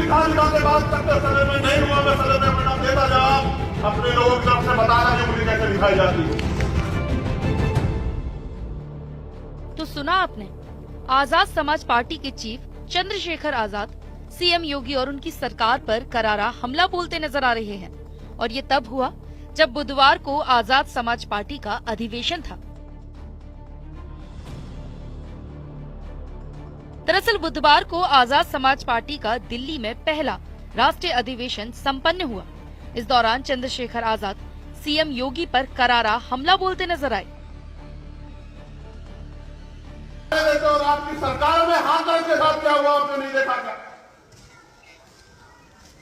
दिखा के बात करते समय में नहीं हुआ, मैं सदन में वरना देता जवाब अपने लोगों की तरफ से बताना कि उंगली कैसे दिखाई जाती है। तो सुना आपने, आजाद समाज पार्टी के चीफ चंद्रशेखर आजाद सीएम योगी और उनकी सरकार पर करारा हमला बोलते नजर आ रहे हैं। और ये तब हुआ जब बुधवार को आजाद समाज पार्टी का अधिवेशन था। दरअसल बुधवार को आजाद समाज पार्टी का दिल्ली में पहला राष्ट्रीय अधिवेशन संपन्न हुआ। इस दौरान चंद्रशेखर आजाद सीएम योगी पर करारा हमला बोलते नजर आए। और आपकी सरकार में हाथरस के साथ क्या हुआ आपने नहीं देखा क्या?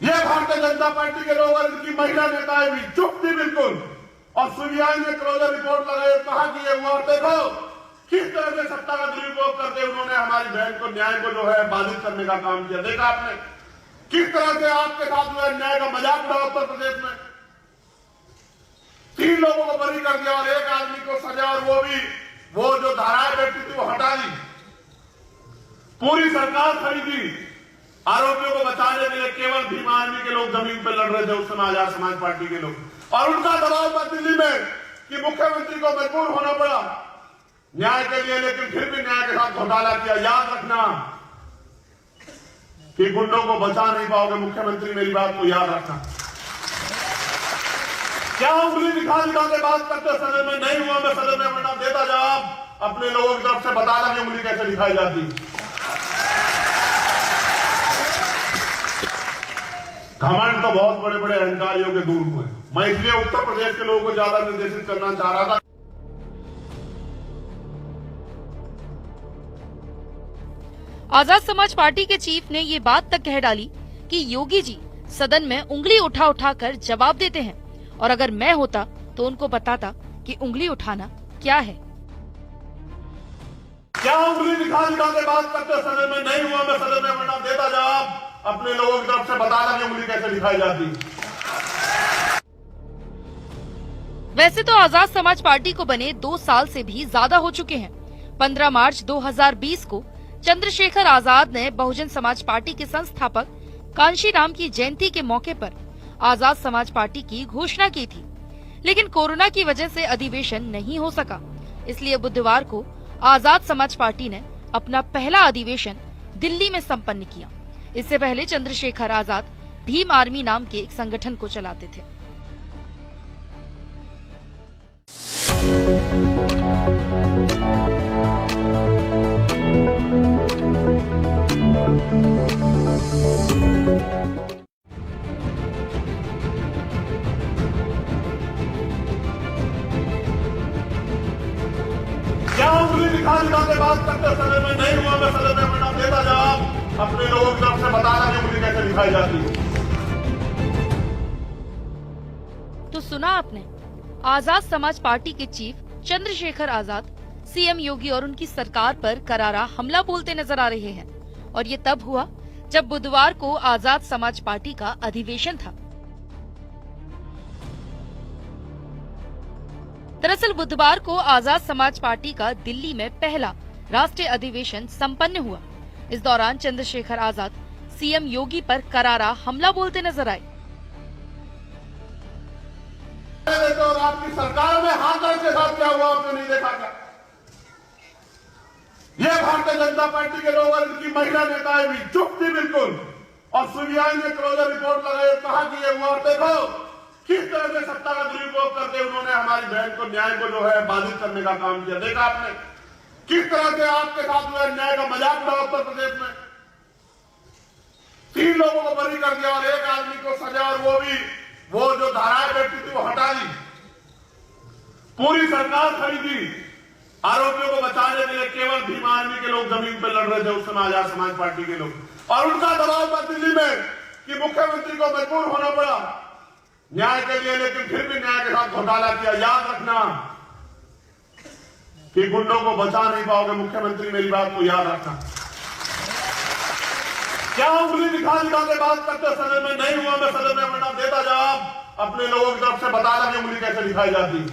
ये भारतीय जनता पार्टी के लोग और इनकी महिला नेताएं भी चुप थी बिल्कुल, और सीबीआई ने क्लोजर रिपोर्ट लगाई और कहा कि ये हुआ। और देखो किस तरह से सत्ता का दुरुपयोग करते उन्होंने हमारी बहन को, न्याय को जो है बाधित करने का काम किया। देखा आपने किस तरह से आपके साथ जो है न्याय का मजाक उड़ा उत्तर प्रदेश में। 3 लोगों को बरी कर दिया और 1 आदमी को सजा, और वो जो धाराएं बैठी थी वो हटा दी। पूरी सरकार खड़ी थी आरोपियों को बचाने के लिए। केवल भीम आर्मी के लोग जमीन पर लड़ रहे थे उस समय, आजाद समाज पार्टी के लोग, और उनका दबाव था दिल्ली में कि मुख्यमंत्री को मजबूर होना पड़ा न्याय के लिए, लेकिन फिर भी न्याय के साथ घोटाला किया। याद रखना कि गुंडों को बचा नहीं पाओगे मुख्यमंत्री, मेरी बात को याद रखना। क्या उंगली दिखा के बात करते समय में नहीं हुआ, मैं सदन में वरना देता जवाब अपने लोगों की तरफ से बताना कि उंगली कैसे दिखाई जाती है। घमंड तो बहुत बड़े बड़े अहंकारियों के दूर हुए। मैं इसलिए उत्तर प्रदेश के लोगों को ज्यादा निर्देशित करना चाह रहा था। आजाद समाज पार्टी के चीफ ने ये बात तक कह डाली कि योगी जी सदन में उंगली उठा कर जवाब देते हैं, और अगर मैं होता तो उनको बताता कि उंगली उठाना क्या है। क्या उंगली दिखा के बात करते समय में नहीं हुआ, मैं सदन में वरना देता जवाब अपने लोगों की तरफ से बताना कि उंगली कैसे दिखाई जाती है। वैसे तो आजाद समाज पार्टी को बने 2 साल से भी ज्यादा हो चुके हैं। 15 मार्च 2020 को चंद्रशेखर आजाद ने बहुजन समाज पार्टी के संस्थापक कांशीराम की जयंती के मौके पर आजाद समाज पार्टी की घोषणा की थी, लेकिन कोरोना की वजह से अधिवेशन नहीं हो सका। इसलिए बुधवार को आजाद समाज पार्टी ने अपना पहला अधिवेशन दिल्ली में संपन्न किया। इससे पहले चंद्रशेखर आजाद भीम आर्मी नाम के एक संगठन को चलाते थे। क्या उंगली दिखा के बात करते समय में नहीं हुआ, मैं सदन में वरना देता जवाब अपने लोगों की तरफ से बताना कि उंगली कैसे दिखाई जाती है। तो सुना आपने, आजाद समाज पार्टी के चीफ चंद्रशेखर आजाद सीएम योगी और उनकी सरकार पर करारा हमला बोलते नजर आ रहे हैं। और ये तब हुआ जब बुधवार को आजाद समाज पार्टी का अधिवेशन था। दरअसल बुधवार को आजाद समाज पार्टी का दिल्ली में पहला राष्ट्रीय अधिवेशन संपन्न हुआ। इस दौरान चंद्रशेखर आजाद सीएम योगी पर करारा हमला बोलते नजर आए। और आपकी सरकार में हाथरस के साथ क्या हुआ आपने नहीं देखा क्या? ये भारतीय जनता पार्टी के लोग और इनकी महिला नेताएं भी चुप थी बिल्कुल, और सीबीआई ने क्लोजर रिपोर्ट लगाई और कहा कि ये हुआ। और देखो किस तरह से सत्ता का दुरुपयोग करते उन्होंने हमारी बहन को, न्याय को जो है बाधित करने का काम किया। देखा आपने किस तरह से आपके साथ जो है न्याय का मजाक उड़ा उत्तर प्रदेश में। 3 लोगों को बरी कर दिया और 1 आदमी को सजा, और वो जो धाराएं बैठी थी वो हटा दी। पूरी सरकार खड़ी थी आरोपियों को बचाने के लिए। केवल भीम आर्मी के लोग जमीन पर लड़ रहे थे उस समय, आजाद समाज पार्टी के लोग, और उनका दबाव था दिल्ली में कि मुख्यमंत्री को मजबूर होना पड़ा न्याय के लिए, लेकिन फिर भी न्याय के साथ घोटाला किया। याद रखना कि गुंडों को बचा नहीं पाओगे मुख्यमंत्री, मेरी बात को याद रखना। क्या उंगली दिखा के बात करते समय में नहीं हुआ, मैं सदन में वरना देता जवाब अपने लोगों की तरफ से बताना कि उंगली कैसे दिखाई जाती है।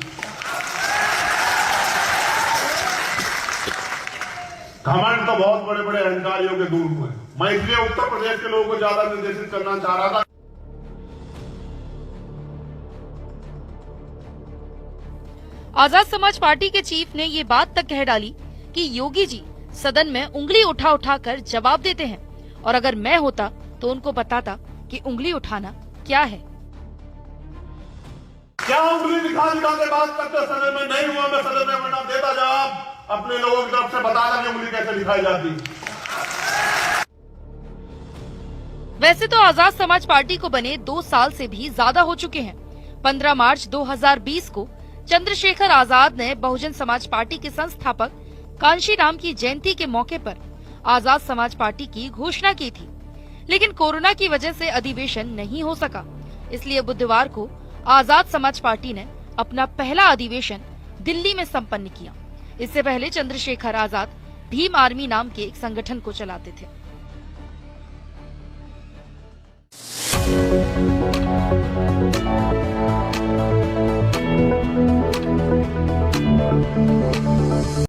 घमंड तो बहुत बड़े बड़े अहंकारियों के दूर हुए। मैं इसलिए उत्तर प्रदेश के लोगों को ज्यादा निर्देशित करना चाह रहा था। आजाद समाज पार्टी के चीफ ने ये बात तक कह डाली कि योगी जी सदन में उंगली उठा उठा कर जवाब देते हैं और अगर मैं होता तो उनको बताता कि उंगली उठाना क्या है। क्या उंगली दिखा के बात करते सदन में? नहीं हुआ मैं सदन में वरना देता जवाब, अपने लोगों की तरफ से बताना कि उंगली कैसे दिखाई जाती। वैसे तो आजाद समाज पार्टी को बने 2 साल से भी ज्यादा हो चुके हैं। 15 मार्च 2020 को चंद्रशेखर आजाद ने बहुजन समाज पार्टी के संस्थापक कांशीराम की जयंती के मौके पर आजाद समाज पार्टी की घोषणा की थी, लेकिन कोरोना की वजह से अधिवेशन नहीं हो सका। इसलिए बुधवार को आजाद समाज पार्टी ने अपना पहला अधिवेशन दिल्ली में संपन्न किया। इससे पहले चंद्रशेखर आजाद भीम आर्मी नाम के एक संगठन को चलाते थे।